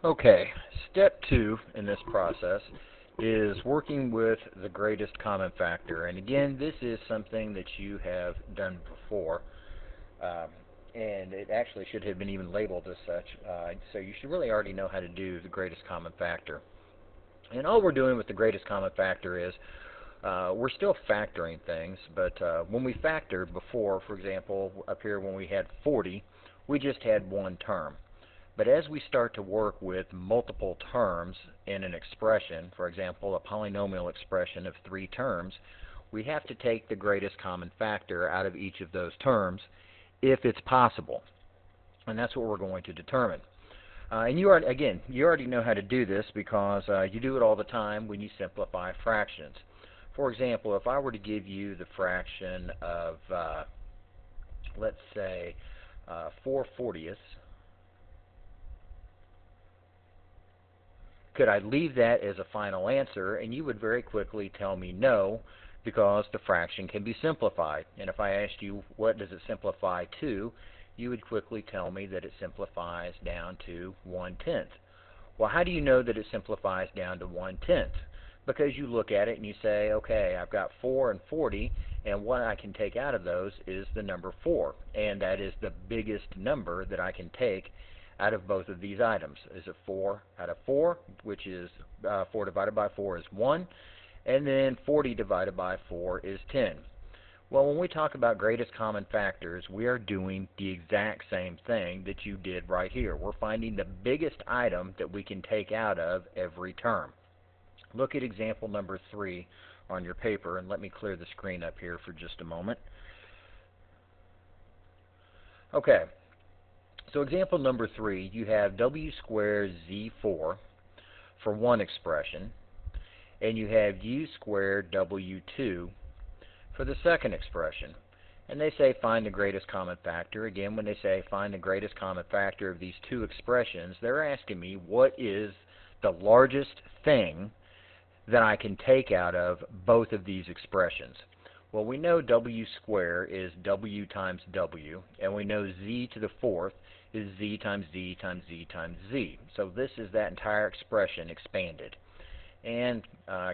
Okay, step 2 in this process is working with the greatest common factor. And again, this is something that you have done before, um, and it actually should have been even labeled as such. So you should really already know how to do the greatest common factor. And all we're doing with the greatest common factor is we're still factoring things, but when we factored before, for example, up here when we had 40, we just had one term. But as we start to work with multiple terms in an expression, for example, a polynomial expression of 3 terms, we have to take the greatest common factor out of each of those terms if it's possible. And that's what we're going to determine. And you already know how to do this because you do it all the time when you simplify fractions. For example, if I were to give you the fraction of, let's say, 4/40ths, could I leave that as a final answer? And you would very quickly tell me no, because the fraction can be simplified. And if I asked you what does it simplify to, you would quickly tell me that it simplifies down to 1/10. Well, how do you know that it simplifies down to 1/10? Because you look at it and you say, okay, I've got 4 and 40, and what I can take out of those is the number 4. And that is the biggest number that I can take out of both of these items. Is it 4 out of 4, which is 4 divided by 4 is 1, and then 40 divided by 4 is 10. Well, when we talk about greatest common factors, we are doing the exact same thing that you did right here. We're finding the biggest item that we can take out of every term. Look at example number 3 on your paper, and let me clear the screen up here for just a moment. Okay, so example number 3, you have w squared z4 for one expression, and you have u squared w2 for the second expression. And they say find the greatest common factor. Again, when they say find the greatest common factor of these two expressions, they're asking me what is the largest thing that I can take out of both of these expressions. Well, we know w squared is w times w, and we know z to the fourth is z times z times z times z. So this is that entire expression expanded. And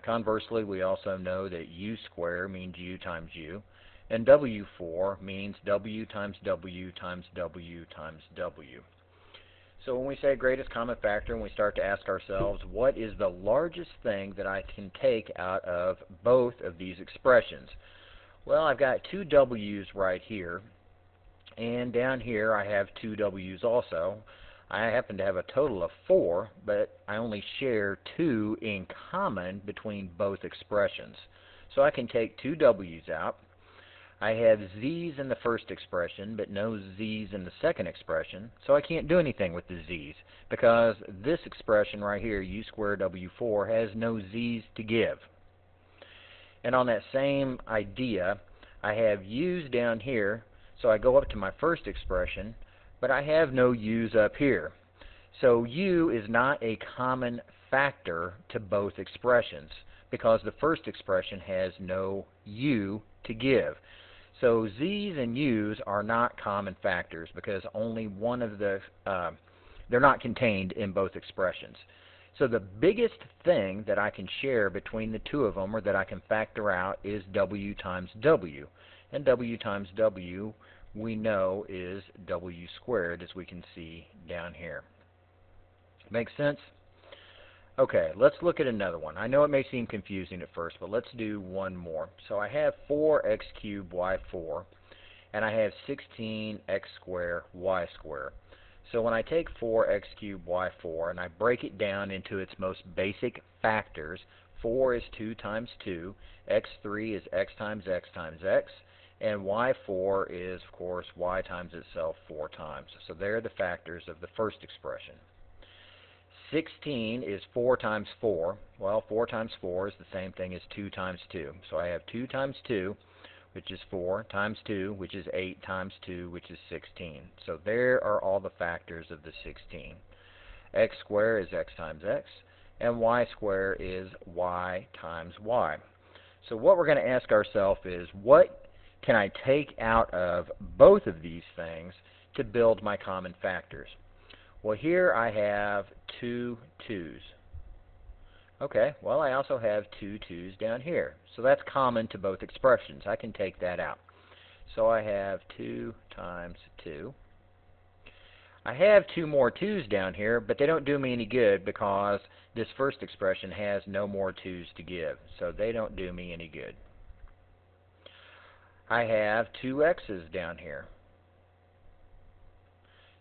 conversely, we also know that u squared means u times u, and w4 means w times w times w times w. So when we say greatest common factor and we start to ask ourselves, what is the largest thing that I can take out of both of these expressions? Well, I've got two w's right here, and down here I have two w's also. I happen to have a total of 4, but I only share 2 in common between both expressions. So I can take two w's out. I have z's in the first expression, but no z's in the second expression, so I can't do anything with the z's, because this expression right here, u squared w4, has no z's to give. And on that same idea, I have u's down here, so I go up to my first expression, but I have no u's up here. So u is not a common factor to both expressions, because the first expression has no u to give. So z's and u's are not common factors, because only one of the, they're not contained in both expressions. So the biggest thing that I can share between the two of them, or that I can factor out, is w times w. And w times w, we know, is w squared, as we can see down here. Make sense? Okay, let's look at another one. I know it may seem confusing at first, but let's do one more. So I have 4x cubed y4, and I have 16x squared y squared. So when I take 4x cubed y4 and I break it down into its most basic factors, 4 is 2 times 2, x3 is x times x times x, and y4 is, of course, y times itself 4 times. So they're the factors of the first expression. 16 is 4 times 4. Well, 4 times 4 is the same thing as 2 times 2. So I have 2 times 2, which is 4, times 2, which is 8, times 2, which is 16. So there are all the factors of the 16. X squared is x times x, and y squared is y times y. So what we're going to ask ourselves is, what can I take out of both of these things to build my common factors? Well, here I have two 2's. Okay, well, I also have two 2's down here. So that's common to both expressions. I can take that out. So I have 2 times 2. I have two more 2's down here, but they don't do me any good because this first expression has no more 2's to give. So they don't do me any good. I have two x's down here.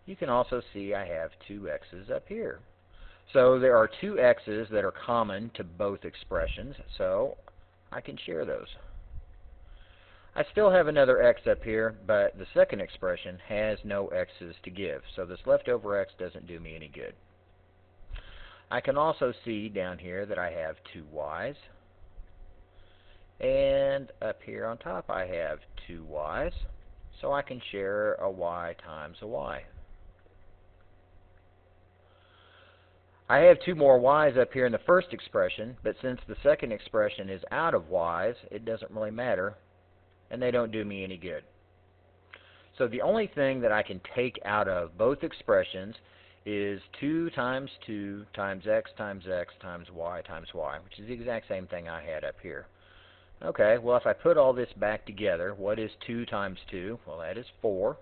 You can also see I have two x's up here. So there are two x's that are common to both expressions, so I can share those. I still have another x up here, but the second expression has no x's to give, so this leftover x doesn't do me any good. I can also see down here that I have two y's, and up here on top I have two y's, so I can share a y times a y. I have two more y's up here in the first expression, but since the second expression is out of y's, it doesn't really matter, and they don't do me any good. So the only thing that I can take out of both expressions is 2 times 2 times x times y, which is the exact same thing I had up here. Okay, well, if I put all this back together, what is 2 times 2? Well, that is 4.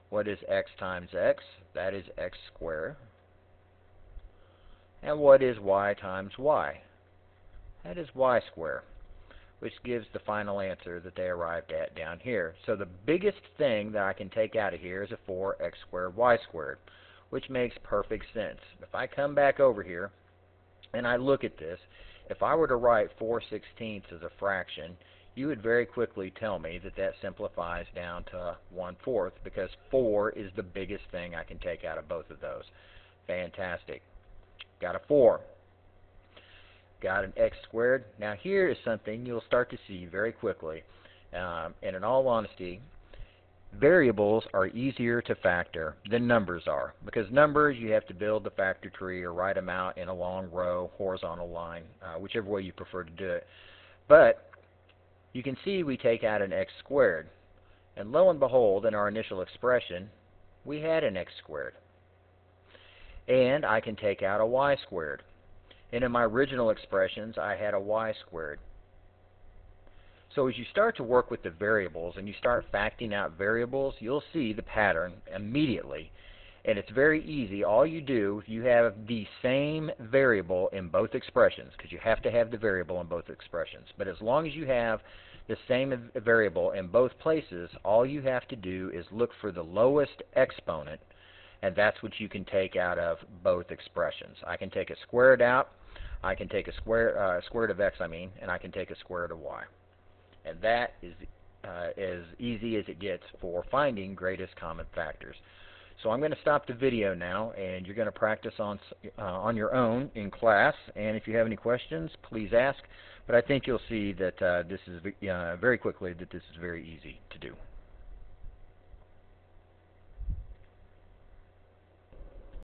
What is x times x? That is x squared. And what is y times y? That is y squared, which gives the final answer that they arrived at down here. So the biggest thing that I can take out of here is a 4x squared y squared, which makes perfect sense. If I come back over here and I look at this, if I were to write 4/16 as a fraction, you would very quickly tell me that that simplifies down to 1/4 because 4 is the biggest thing I can take out of both of those. Fantastic. Got a 4. Got an x squared. Now here is something you'll start to see very quickly. And in all honesty, variables are easier to factor than numbers are. Because numbers, you have to build the factor tree or write them out in a long row, horizontal line, whichever way you prefer to do it. But you can see we take out an x squared. And lo and behold, in our initial expression, we had an x squared. And I can take out a y squared. And in my original expressions, I had a y squared. So as you start to work with the variables and you start factoring out variables, you'll see the pattern immediately. And it's very easy. All you do, if you have the same variable in both expressions, because you have to have the variable in both expressions, but as long as you have the same variable in both places, all you have to do is look for the lowest exponent, and that's what you can take out of both expressions. I can take a square root out, I can take a square root of x, and I can take a square root of y. And that is as easy as it gets for finding greatest common factors. So I'm going to stop the video now, and you're going to practice on your own in class. And if you have any questions, please ask. But I think you'll see that this is very quickly that this is very easy to do.